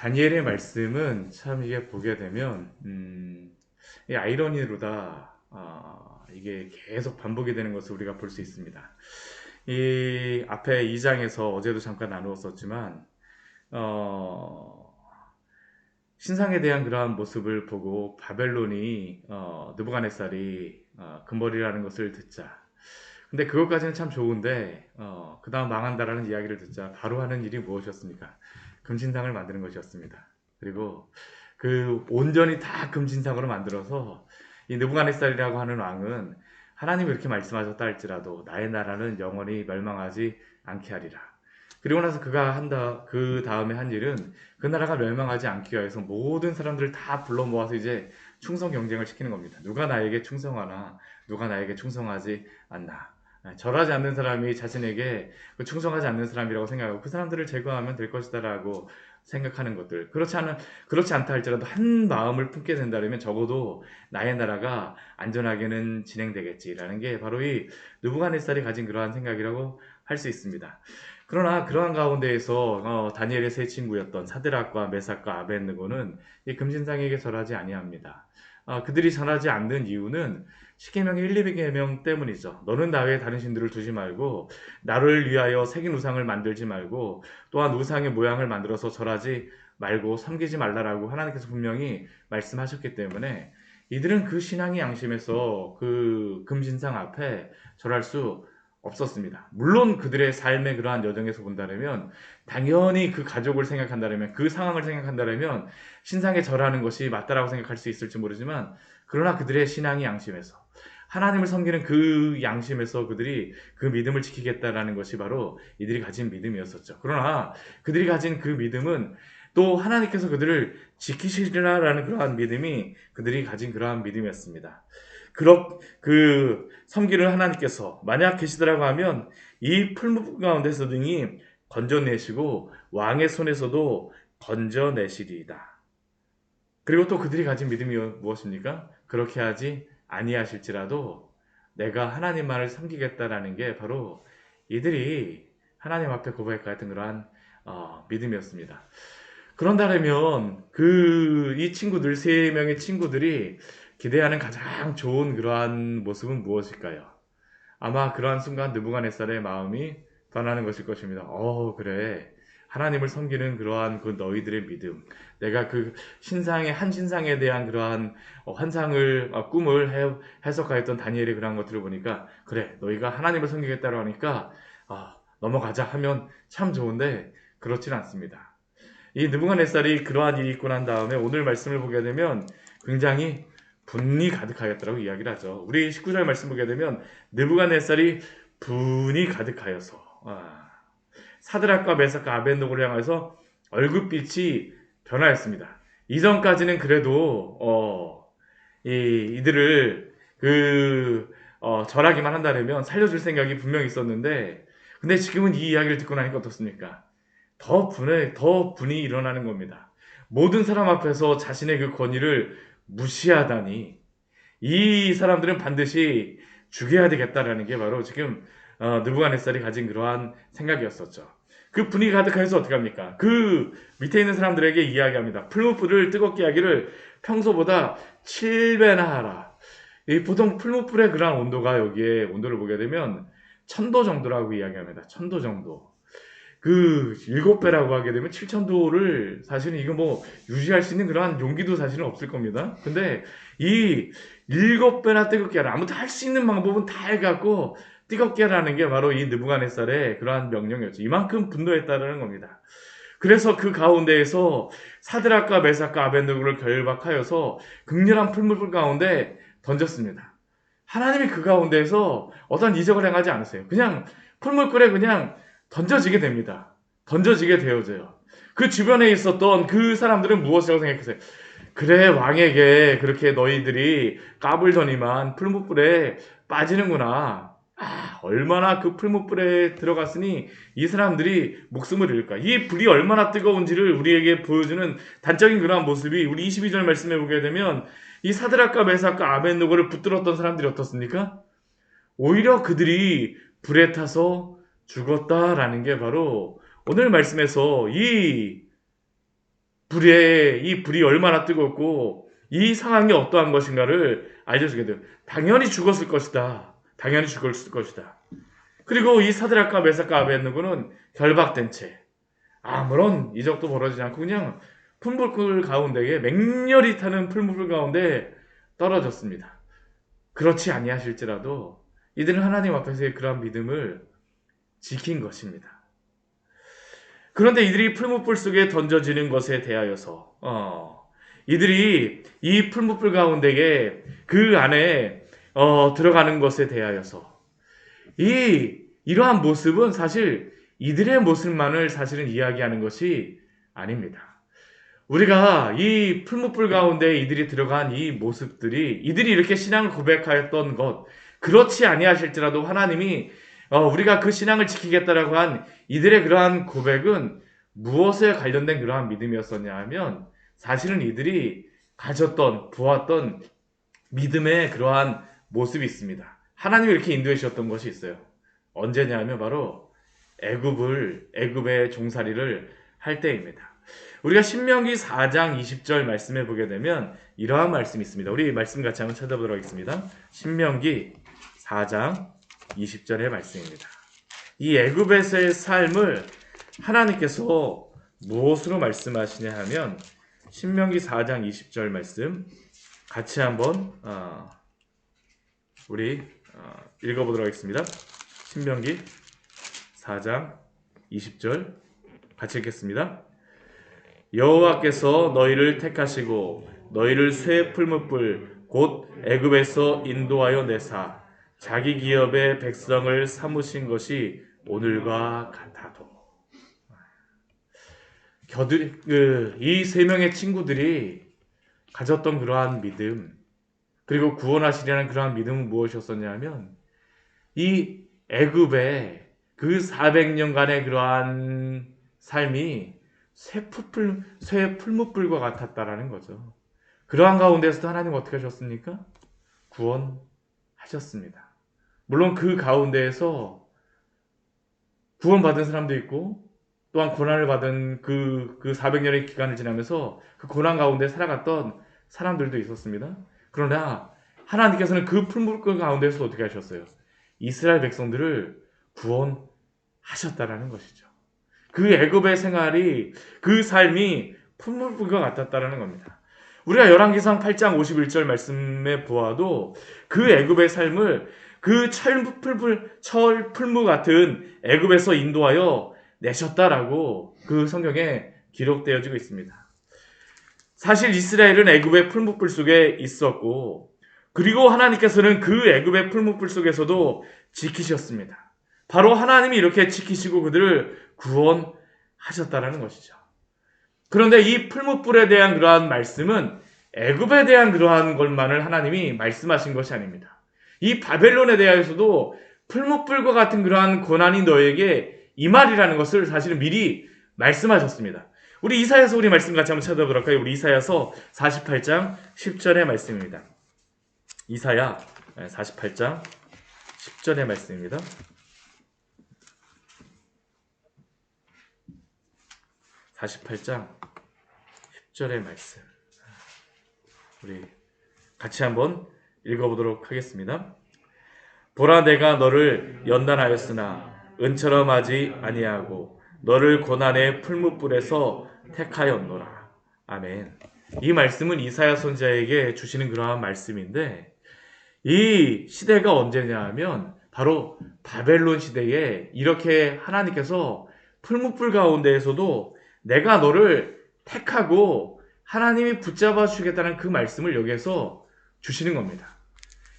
다니엘의 말씀은 참 이게 보게 되면 이 아이러니로다 이게 계속 반복이 되는 것을 우리가 볼 수 있습니다. 이 앞에 2장에서 어제도 잠깐 나누었었지만 어, 신상에 대한 그러한 모습을 보고 바벨론이 느부갓네살이 금벌이라는 것을 듣자. 근데 그것까지는 참 좋은데 그 다음 망한다라는 이야기를 듣자 바로 하는 일이 무엇이었습니까? 금신상을 만드는 것이었습니다. 그리고 그 온전히 다 금신상으로 만들어서 이 느부갓네살이라고 하는 왕은 하나님이 이렇게 말씀하셨다 할지라도 나의 나라는 영원히 멸망하지 않게 하리라. 그리고 나서 그가 한다 그 다음에 한 일은 그 나라가 멸망하지 않기 위해서 모든 사람들을 다 불러 모아서 이제 충성 경쟁을 시키는 겁니다. 누가 나에게 충성하나 누가 나에게 충성하지 않나. 절하지 않는 사람이 자신에게 충성하지 않는 사람이라고 생각하고 그 사람들을 제거하면 될 것이다라고 생각하는 것들. 그렇지 않다 할지라도 한 마음을 품게 된다면 적어도 나의 나라가 안전하게는 진행되겠지라는 게 바로 이 느부갓네살이 가진 그러한 생각이라고 할 수 있습니다. 그러나 그러한 가운데에서 다니엘의 세 친구였던 사드락과 메삭과 아벳느고는 이 금신상에게 절하지 아니합니다. 그들이 절하지 않는 이유는 십계명의 1, 2계명 때문이죠. 너는 나 외에 다른 신들을 두지 말고 나를 위하여 새긴 우상을 만들지 말고 또한 우상의 모양을 만들어서 절하지 말고 섬기지 말라라고 하나님께서 분명히 말씀하셨기 때문에 이들은 그 신앙의 양심에서 그 금신상 앞에 절할 수 없었습니다. 물론 그들의 삶의 그러한 여정에서 본다면 당연히 그 가족을 생각한다면 그 상황을 생각한다면 신상에 절하는 것이 맞다라고 생각할 수 있을지 모르지만 그러나 그들의 신앙의 양심에서 하나님을 섬기는 그 양심에서 그들이 그 믿음을 지키겠다라는 것이 바로 이들이 가진 믿음이었었죠. 그러나 그들이 가진 그 믿음은 또 하나님께서 그들을 지키시리라라는 그러한 믿음이 그들이 가진 그러한 믿음이었습니다. 그 섬기는 하나님께서 만약 계시더라고 하면 이 풀무불 가운데서 등이 건져내시고 왕의 손에서도 건져내시리이다. 그리고 또 그들이 가진 믿음이 무엇입니까? 그렇게 하지 아니하실지라도 내가 하나님만을 섬기겠다라는 게 바로 이들이 하나님 앞에 고백했던 그러한 믿음이었습니다. 그런다면 이 친구들 세 명의 친구들이 기대하는 가장 좋은 그러한 모습은 무엇일까요? 아마 그러한 순간 느부갓네살의 마음이 변하는 것일 것입니다. 그래. 하나님을 섬기는 그러한 그 너희들의 믿음. 내가 그 신상의 한 신상에 대한 그러한 환상을 꿈을 해석하였던 다니엘의 그러한 것들을 보니까 그래. 너희가 하나님을 섬기겠다고 하니까 넘어가자 하면 참 좋은데 그렇지는 않습니다. 이 느부갓네살이 그러한 일이 있고 난 다음에 오늘 말씀을 보게 되면 굉장히 분이 가득하였더라고 이야기를 하죠. 우리 19절 말씀 보게 되면 느부갓네살이 분이 가득하여서 사드락과 메삭과 아벳느고를 향해서 얼굴빛이 변하였습니다. 이전까지는 그래도 이들을 절하기만 한다면 살려줄 생각이 분명히 있었는데 근데 지금은 이 이야기를 듣고 나니까 어떻습니까? 더 분이 일어나는 겁니다. 모든 사람 앞에서 자신의 그 권위를 무시하다니 이 사람들은 반드시 죽여야 되겠다라는 게 바로 지금 느부갓네살이 가진 그러한 생각이었었죠. 그 분위기 가득해서 어떻게 합니까? 그 밑에 있는 사람들에게 이야기합니다. 풀무불을 뜨겁게 하기를 평소보다 7배나 하라. 이 보통 풀무불의 그러한 온도가 여기에 온도를 보게 되면 1000도 정도라고 이야기합니다. 1000도 정도. 그 7배라고 하게 되면 7000도를 사실은 이거 뭐 유지할 수 있는 그러한 용기도 사실은 없을 겁니다. 근데 이 7배나 뜨겁게 하라. 아무튼 할 수 있는 방법은 다 해갖고 뜨겁게 하라는 게 바로 이 느부갓네살의 그러한 명령이었죠. 이만큼 분노했다는 겁니다. 그래서 그 가운데에서 사드락과 메삭과 아벳느고를 결박하여서 극렬한 풀무불 가운데 던졌습니다. 하나님이 그 가운데에서 어떤 이적을 행하지 않으세요. 그냥 풀무불에 그냥 던져지게 됩니다. 던져지게 되어져요. 그 주변에 있었던 그 사람들은 무엇이라고 생각했어요? 그래, 왕에게 그렇게 너희들이 까불더니만 풀무불에 빠지는구나. 얼마나 그 풀무불에 들어갔으니 이 사람들이 목숨을 잃을까. 이 불이 얼마나 뜨거운지를 우리에게 보여주는 단적인 그러한 모습이 우리 22절 말씀해 보게 되면 이 사드락과 메삭과 아벳느고를 붙들었던 사람들이 어떻습니까? 오히려 그들이 불에 타서 죽었다라는 게 바로 오늘 말씀에서 이 이 불이 얼마나 뜨겁고 이 상황이 어떠한 것인가를 알려주게 돼요. 당연히 죽었을 것이다. 당연히 죽었을 것이다. 그리고 이 사드락과 메삭과 아벳느고는 결박된 채 아무런 이적도 벌어지지 않고 그냥 풀무불 가운데에 맹렬히 타는 풀무불 가운데 떨어졌습니다. 그렇지 아니하실지라도 이들은 하나님 앞에서의 그러한 믿음을 지킨 것입니다. 그런데 이들이 풀무불 속에 던져지는 것에 대하여서 이들이 이 풀무불 가운데에 그 안에 들어가는 것에 대하여서 이러한 모습은 사실 이들의 모습만을 사실은 이야기하는 것이 아닙니다. 우리가 이 풀무불 가운데 이들이 들어간 이 모습들이 이들이 이렇게 신앙을 고백하였던 것 그렇지 아니하실지라도 하나님이 우리가 그 신앙을 지키겠다라고 한 이들의 그러한 고백은 무엇에 관련된 그러한 믿음이었었냐 하면 사실은 이들이 가졌던 보았던 믿음의 그러한 모습이 있습니다. 하나님이 이렇게 인도해 주셨던 것이 있어요. 언제냐 하면 바로 애굽의 종살이를 할 때입니다. 우리가 신명기 4장 20절 말씀에 보게 되면 이러한 말씀이 있습니다. 우리 말씀 같이 한번 찾아보도록 하겠습니다. 신명기 4장 20절의 말씀입니다. 이 애굽에서의 삶을 하나님께서 무엇으로 말씀하시냐 하면 신명기 4장 20절 말씀 같이 한번 우리 읽어보도록 하겠습니다. 신명기 4장 20절 같이 읽겠습니다. 여호와께서 너희를 택하시고 너희를 새 풀무불 곧 애굽에서 인도하여 내사 자기 기업의 백성을 삼으신 것이 오늘과 같아도 이 세 명의 친구들이 가졌던 그러한 믿음 그리고 구원하시려는 그러한 믿음은 무엇이었었냐 하면 이 애굽의 그 400년간의 그러한 삶이 새 풀무불과 같았다라는 거죠. 그러한 가운데서도 하나님 어떻게 하셨습니까? 구원하셨습니다. 물론 그 가운데에서 구원받은 사람도 있고 또한 고난을 받은 그 400년의 기간을 지나면서 그 고난 가운데 살아갔던 사람들도 있었습니다. 그러나 하나님께서는 그 풀무불 가운데서 어떻게 하셨어요? 이스라엘 백성들을 구원하셨다라는 것이죠. 그 애굽의 생활이 그 삶이 풀무불과 같았다라는 겁니다. 우리가 열왕기상 8장 51절 말씀에 보아도 그 애굽의 삶을 그 철풀무 같은 애굽에서 인도하여 내셨다라고 그 성경에 기록되어지고 있습니다. 사실 이스라엘은 애굽의 풀무불 속에 있었고 그리고 하나님께서는 그 애굽의 풀무불 속에서도 지키셨습니다. 바로 하나님이 이렇게 지키시고 그들을 구원하셨다라는 것이죠. 그런데 이 풀무불에 대한 그러한 말씀은 애굽에 대한 그러한 것만을 하나님이 말씀하신 것이 아닙니다. 이 바벨론에 대하여서도 풀무불과 같은 그러한 고난이 너에게 임하리라는 것을 사실은 미리 말씀하셨습니다. 우리 이사야서 우리 말씀 같이 한번 찾아보도록 할까요? 우리 이사야서 48장 10절의 말씀입니다. 이사야 48장 10절의 말씀입니다. 48장 10절의 말씀 우리 같이 한번 읽어보도록 하겠습니다. 보라 내가 너를 연단하였으나 은처럼 하지 아니하고 너를 고난의 풀무불에서 택하였노라. 아멘. 이 말씀은 이사야 선지자에게 주시는 그러한 말씀인데 이 시대가 언제냐 하면 바로 바벨론 시대에 이렇게 하나님께서 풀무불 가운데에서도 내가 너를 택하고 하나님이 붙잡아 주시겠다는 그 말씀을 여기에서 주시는 겁니다.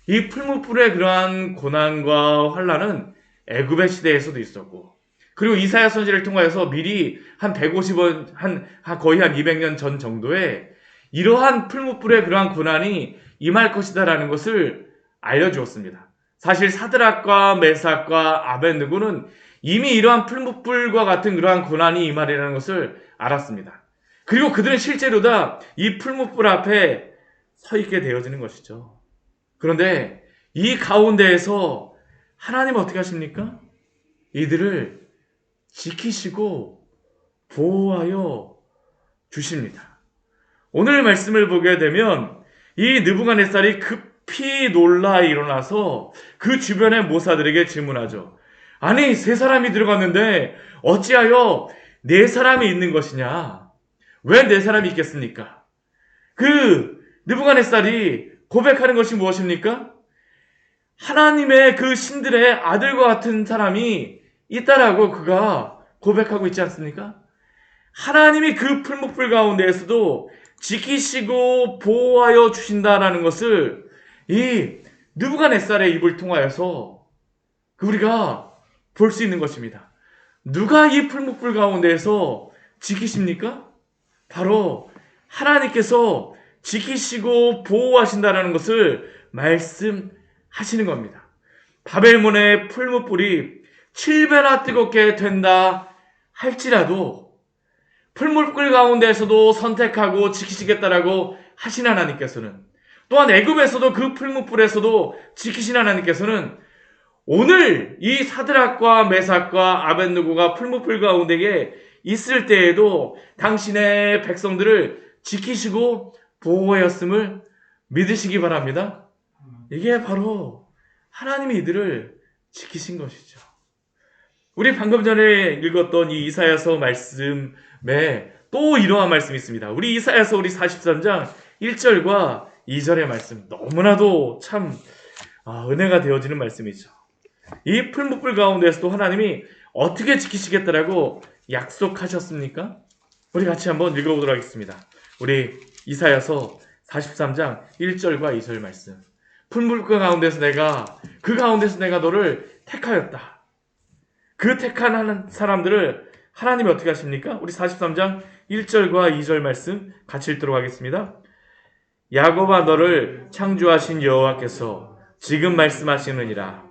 이 풀무불의 그러한 고난과 환난은 애굽의 시대에서도 있었고 그리고 이사야 선지를 통하여서 미리 한 150원 거의 한 200년 전 정도에 이러한 풀무불의 그러한 고난이 임할 것이다라는 것을 알려주었습니다. 사실 사드락과 메삭과 아벳느고는 이미 이러한 풀무불과 같은 그러한 고난이 임하리라는 것을 알았습니다. 그리고 그들은 실제로 다 이 풀무불 앞에 서 있게 되어지는 것이죠. 그런데 이 가운데에서 하나님 어떻게 하십니까? 이들을 지키시고 보호하여 주십니다. 오늘 말씀을 보게 되면 이 느부갓네살이 급히 놀라 일어나서 그 주변의 모사들에게 질문하죠. 아니, 세 사람이 들어갔는데 어찌하여 네 사람이 있는 것이냐? 왜 네 사람이 있겠습니까? 그 느부갓네살이 고백하는 것이 무엇입니까? 하나님의 그 신들의 아들과 같은 사람이 있다라고 그가 고백하고 있지 않습니까? 하나님이 그 풀무불 가운데에서도 지키시고 보호하여 주신다라는 것을 이 느부갓네살의 입을 통하여서 우리가 볼 수 있는 것입니다. 누가 이 풀무불 가운데에서 지키십니까? 바로 하나님께서 지키시고 보호하신다라는 것을 말씀하시는 겁니다. 바벨몬의 풀무불이 7배나 뜨겁게 된다 할지라도 풀무불 가운데에서도 선택하고 지키시겠다라고 하신 하나님께서는, 또한 애굽에서도 그 풀무불에서도 지키신 하나님께서는 오늘 이 사드락과 메삭과 아벳느고가 풀무불 가운데에 있을 때에도 당신의 백성들을 지키시고 보호하였음을 믿으시기 바랍니다. 이게 바로 하나님이 이들을 지키신 것이죠. 우리 방금 전에 읽었던 이 이사야서 말씀에 또 이러한 말씀이 있습니다. 우리 이사야서 우리 43장 1절과 2절의 말씀, 너무나도 참 은혜가 되어지는 말씀이죠. 이 풀무불 가운데서도 하나님이 어떻게 지키시겠다라고 약속하셨습니까? 우리 같이 한번 읽어보도록 하겠습니다. 우리 이사야서 43장 1절과 2절 말씀. 풀무불 가운데서 그 가운데서 내가 너를 택하였다. 그 택한 사람들을 하나님이 어떻게 하십니까? 우리 43장 1절과 2절 말씀 같이 읽도록 하겠습니다. 야곱아, 너를 창조하신 여호와께서 지금 말씀하시느니라.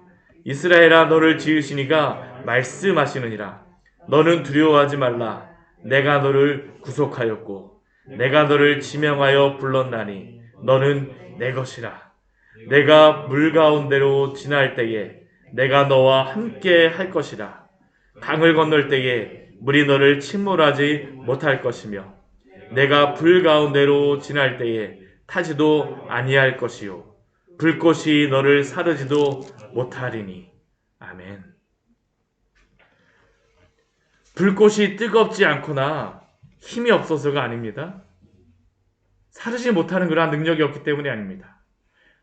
이스라엘아, 너를 지으시니가 말씀하시느니라. 너는 두려워하지 말라. 내가 너를 구속하였고 내가 너를 지명하여 불렀나니 너는 내 것이라. 내가 물 가운데로 지날 때에 내가 너와 함께 할 것이라. 강을 건널 때에 물이 너를 침몰하지 못할 것이며 내가 불 가운데로 지날 때에 타지도 아니할 것이요 불꽃이 너를 사르지도 못하리니. 아멘. 불꽃이 뜨겁지 않거나 힘이 없어서가 아닙니다. 사르지 못하는 그러한 능력이 없기 때문이 아닙니다.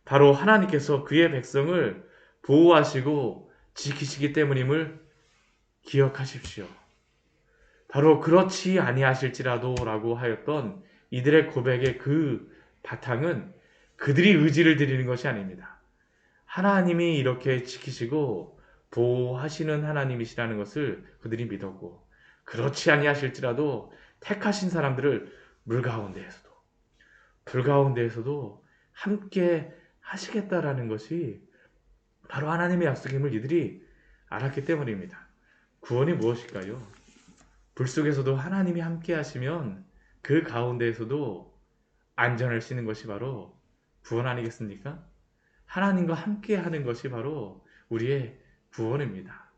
바로 하나님께서 그의 백성을 보호하시고 지키시기 때문임을 기억하십시오. 바로 그렇지 아니하실지라도 라고 하였던 이들의 고백의 그 바탕은 그들이 의지를 드리는 것이 아닙니다. 하나님이 이렇게 지키시고 보호하시는 하나님이시라는 것을 그들이 믿었고, 그렇지 아니하실지라도 택하신 사람들을 물 가운데에서도 불 가운데에서도 함께 하시겠다라는 것이 바로 하나님의 약속임을 이들이 알았기 때문입니다. 구원이 무엇일까요? 불 속에서도 하나님이 함께 하시면 그 가운데에서도 안전할 수 있는 것이 바로 구원 아니겠습니까? 하나님과 함께 하는 것이 바로 우리의 구원입니다.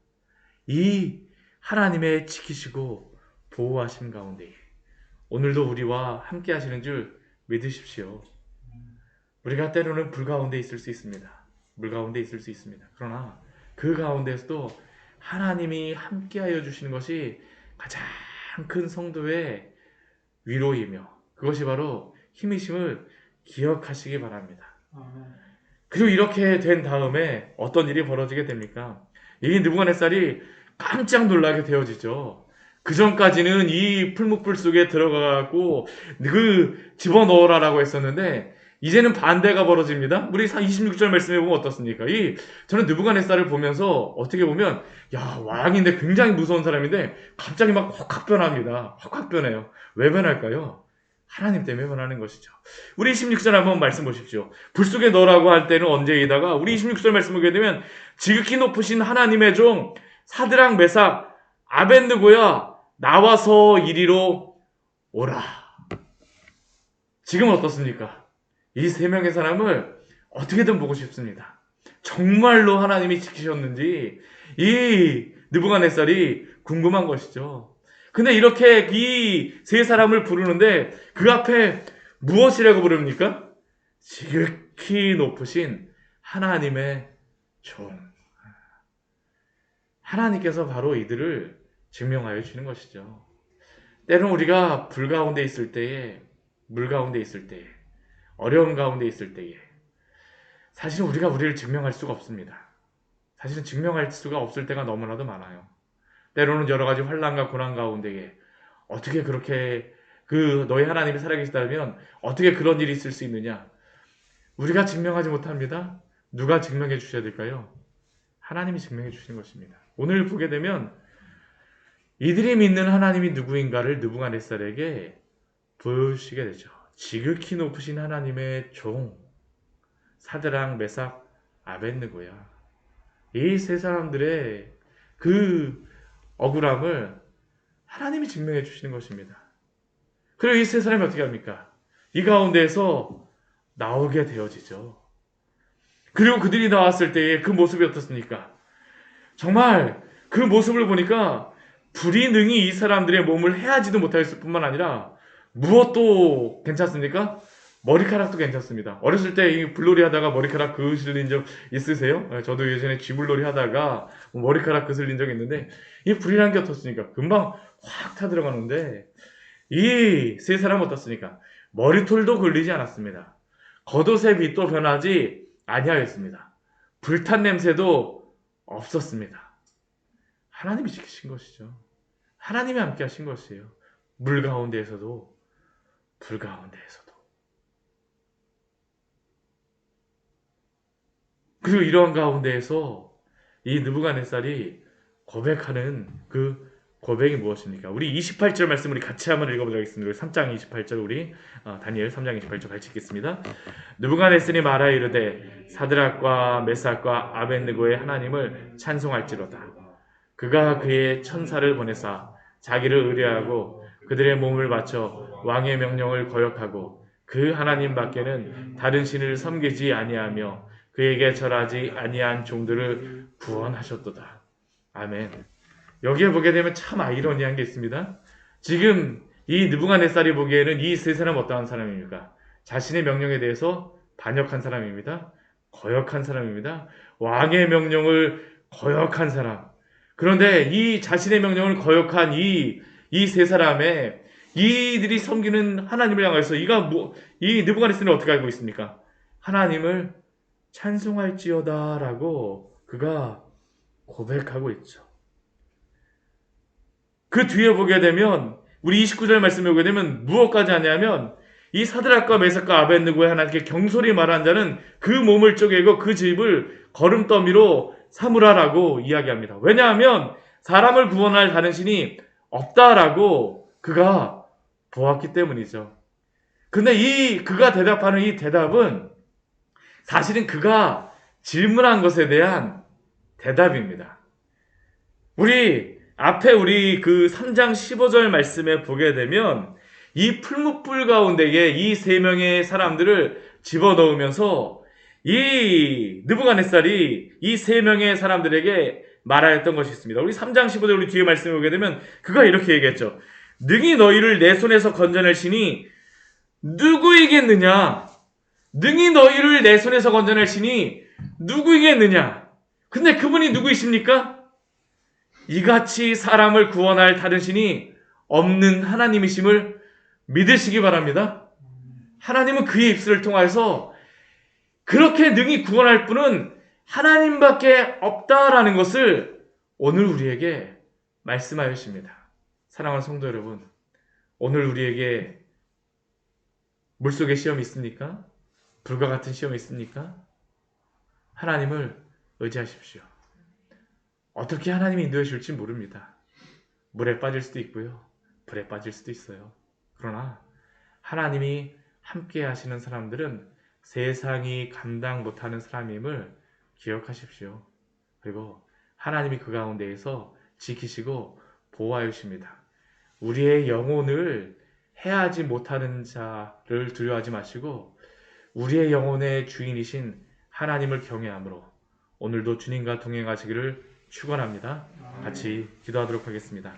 이 하나님의 지키시고 보호하신 가운데 오늘도 우리와 함께 하시는 줄 믿으십시오. 우리가 때로는 불 가운데 있을 수 있습니다. 물 가운데 있을 수 있습니다. 그러나 그 가운데서도 하나님이 함께하여 주시는 것이 가장 큰 성도의 위로이며 그것이 바로 힘이심을 기억하시기 바랍니다. 그리고 이렇게 된 다음에 어떤 일이 벌어지게 됩니까? 이 느부갓네살이 깜짝 놀라게 되어지죠. 그 전까지는 이 풀무불 속에 들어가고 그 집어넣으라라고 했었는데 이제는 반대가 벌어집니다. 우리 26절 말씀해 보면 어떻습니까? 저는 느부갓네살을 보면서 어떻게 보면 왕인데 굉장히 무서운 사람인데 갑자기 막 확 변합니다. 확 변해요. 왜 변할까요? 하나님 때문에 변하는 것이죠. 우리 26절 한번 말씀 보십시오. 불 속에 넣으라고 할 때는 언제이다가 우리 26절 말씀 보게 되면 지극히 높으신 하나님의 종 사드락 메삭 아벳느고야 나와서 이리로 오라. 지금 어떻습니까? 이 세 명의 사람을 어떻게든 보고 싶습니다. 정말로 하나님이 지키셨는지 이 느부갓네살이 궁금한 것이죠. 근데 이렇게 이 세 사람을 부르는데 그 앞에 무엇이라고 부릅니까? 지극히 높으신 하나님의 종. 하나님께서 바로 이들을 증명하여 주시는 것이죠. 때로는 우리가 불 가운데 있을 때에, 물 가운데 있을 때에, 어려움 가운데 있을 때에 사실은 우리가 우리를 증명할 수가 없습니다. 사실은 증명할 수가 없을 때가 너무나도 많아요. 때로는 여러 가지 환난과 고난 가운데에 어떻게 그렇게 너희 하나님이 살아계시다면 어떻게 그런 일이 있을 수 있느냐? 우리가 증명하지 못합니다. 누가 증명해 주셔야 될까요? 하나님이 증명해 주시는 것입니다. 오늘 보게 되면 이들이 믿는 하나님이 누구인가를 느부갓네살에게 보여주시게 되죠. 지극히 높으신 하나님의 종 사드락, 메삭, 아벳느고야. 이 세 사람들의 그 억울함을 하나님이 증명해 주시는 것입니다. 그리고 이 세 사람이 어떻게 합니까? 이 가운데에서 나오게 되어지죠. 그리고 그들이 나왔을 때의 그 모습이 어떻습니까? 정말 그 모습을 보니까 불이 능히 이 사람들의 몸을 해하지도 못했을 뿐만 아니라 무엇도 괜찮습니까? 머리카락도 괜찮습니다. 어렸을 때 이 불놀이 하다가 머리카락 그으실린 적 있으세요? 저도 예전에 쥐불놀이 하다가 머리카락 그슬린 적이 있는데 이 불이란 게 어떻습니까? 금방 확 타들어가는데 이 세 사람은 어떻습니까? 머리털도 걸리지 않았습니다. 겉옷의 빛도 변하지 아니하였습니다. 불탄 냄새도 없었습니다. 하나님이 지키신 것이죠. 하나님이 함께 하신 것이에요. 물 가운데에서도 불 가운데에서도. 그리고 이러한 가운데에서 이 느부갓네살이 고백하는 그 고백이 무엇입니까? 우리 28절 말씀 우리 같이 한번 읽어보도록 하겠습니다. 3장 28절 우리 다니엘 3장 28절 같이 읽겠습니다. 느부갓네살이 말하여 이르되 사드락과 메삭과 아벳느고의 하나님을 찬송할지로다. 그가 그의 천사를 보내사 자기를 의뢰하고 그들의 몸을 바쳐 왕의 명령을 거역하고 그 하나님 밖에는 다른 신을 섬기지 아니하며 그에게 절하지 아니한 종들을 구원하셨도다. 아멘. 여기에 보게 되면 참 아이러니한 게 있습니다. 지금 이 느부갓네살이 보기에는 이 세 사람은 어떠한 사람입니까? 자신의 명령에 대해서 반역한 사람입니다. 거역한 사람입니다. 왕의 명령을 거역한 사람. 그런데 이 자신의 명령을 거역한 이 세 사람의 이들이 섬기는 하나님을 향해서 이 느부갓네살은 어떻게 알고 있습니까? 하나님을 찬송할지어다라고 그가 고백하고 있죠. 그 뒤에 보게 되면 우리 29절 말씀에 보게 되면 무엇까지 하냐면 이 사드락과 메삭과 아벳느고의 하나님께 경솔히 말한 자는 그 몸을 쪼개고 그 집을 거름더미로 삼으라라고 이야기합니다. 왜냐하면 사람을 구원할 다른 신이 없다라고 그가 보았기 때문이죠. 근데 그가 대답하는 이 대답은 사실은 그가 질문한 것에 대한 대답입니다. 우리 그 3장 15절 말씀에 보게 되면 이 풀무불 가운데에 이 세 명의 사람들을 집어넣으면서 이 느부갓네살이 이 세 명의 사람들에게 말하였던 것이 있습니다. 우리 3장 15절 우리 뒤에 말씀을 보게 되면 그가 이렇게 얘기했죠. 능히 너희를 내 손에서 건져낼 신이 누구이겠느냐? 능히 너희를 내 손에서 건져낼 신이 누구이겠느냐? 근데 그분이 누구이십니까? 이같이 사람을 구원할 다른 신이 없는 하나님이심을 믿으시기 바랍니다. 하나님은 그의 입술을 통해서 그렇게 능히 구원할 분은 하나님밖에 없다라는 것을 오늘 우리에게 말씀하여 주십니다. 사랑하는 성도 여러분, 오늘 우리에게 물속에 시험이 있습니까? 불과 같은 시험이 있습니까? 하나님을 의지하십시오. 어떻게 하나님이 인도해 줄지 모릅니다. 물에 빠질 수도 있고요. 불에 빠질 수도 있어요. 그러나 하나님이 함께 하시는 사람들은 세상이 감당 못하는 사람임을 기억하십시오. 그리고 하나님이 그 가운데에서 지키시고 보호하여 주십니다. 우리의 영혼을 해하지 못하는 자를 두려워하지 마시고 우리의 영혼의 주인이신 하나님을 경외함으로 오늘도 주님과 동행하시기를 축원합니다. 같이 기도하도록 하겠습니다.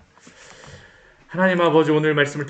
하나님 아버지 오늘 말씀을